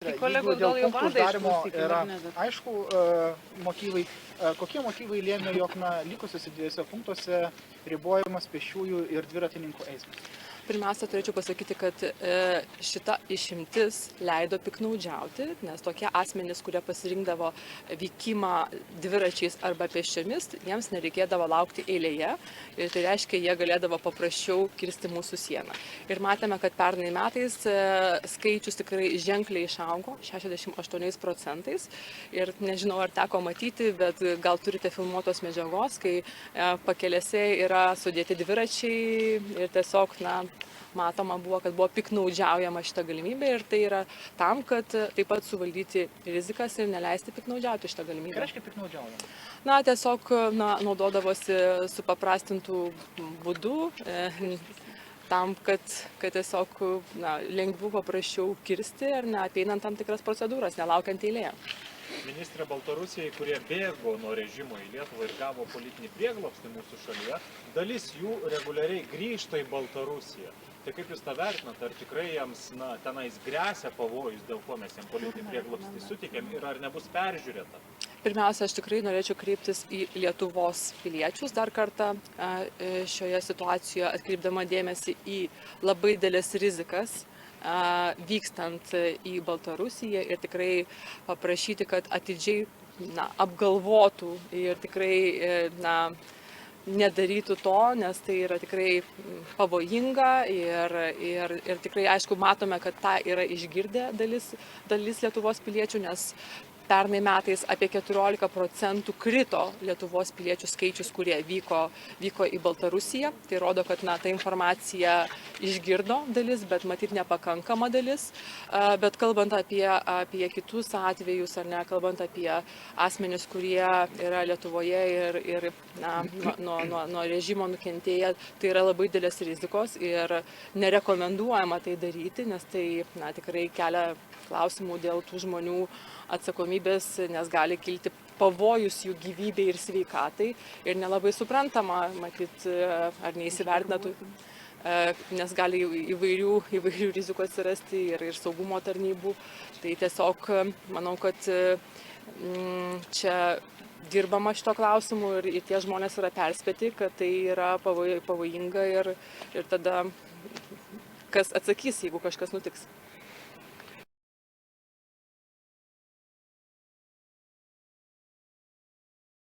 Tai Jeigu kolegos dėl gal jau punktų vadą uždarymo išklausykim, yra ar ne, bet- aišku motyvai, kokie motyvai lėmė, jog likusiuose dviejose punktuose ribojamas pėsčiųjų ir dviratininkų eismas? Pirmiausia, turėčiau pasakyti, kad šita išimtis leido piknaudžiauti, nes tokie asmenys, kurie pasirinkdavo vykimą dviračiais arba pėsčiomis, jiems nereikėdavo laukti eilėje ir tai reiškia, jie galėdavo paprasčiau kirsti mūsų sieną. Ir matėme, kad pernai metais skaičius tikrai ženkliai išaugo, 68% ir nežinau, ar teko matyti, bet gal turite filmuotos medžiagos, kai pakelėse yra sudėti dviračiai ir tiesiog, matoma buvo, kad buvo piknaudžiaujama šitą galimybę ir tai yra tam, kad taip pat suvaldyti rizikas ir neleisti piknaudžiauti šitą Ką galimybę. reiškia piknaudžiaujama? Tiesiog naudodavosi supaprastintų būdų tam, kad tiesiog lengviau paprasčiau kirsti ar apeinant tam tikras procedūras, nelaukiant eilėje. Ministrė, Baltarusijai, kurie bėgo nuo režimo į Lietuvą ir gavo politinį prieglobstį mūsų šalyje, dalis jų reguliariai grįžta į Baltarusiją. Tai kaip jūs tą vertinat, ar tikrai jiems tenais gresia pavojus, dėl ko mes jiems politinį prieglobstį suteikėm ir ar nebus peržiūrėta? Pirmiausia, aš tikrai norėčiau kreiptis į Lietuvos piliečius dar kartą šioje situacijoje, atkreipdama dėmesį į labai dideles rizikas vykstant į Baltarusiją ir tikrai paprašyti, kad atidžiai apgalvotų ir tikrai nedarytų to, nes tai yra tikrai pavojinga ir tikrai, aišku, matome, kad tą yra išgirdę dalis Lietuvos piliečių, nes pernai metais apie 14% krito Lietuvos piliečių skaičius, kurie vyko į Baltarusiją. Tai rodo, kad ta informacija išgirdo dalis, bet matyt nepakankama dalis. Bet kalbant apie kitus atvejus, ar ne, kalbant apie asmenis, kurie yra Lietuvoje ir nuo režimo nukentėję, tai yra labai didelės rizikos ir nerekomenduojama tai daryti, nes tai tikrai kelia klausimų dėl tų žmonių atsakomybės, nes gali kilti pavojus jų gyvybei ir sveikatai ir nelabai suprantama, matyt, ar neįsivertina, nes gali įvairių rizikų atsirasti ir saugumo tarnybų. Tai tiesiog manau, kad čia dirbama šito klausimu ir tie žmonės yra perspėti, kad tai yra pavojinga ir tada kas atsakys, jeigu kažkas nutiks.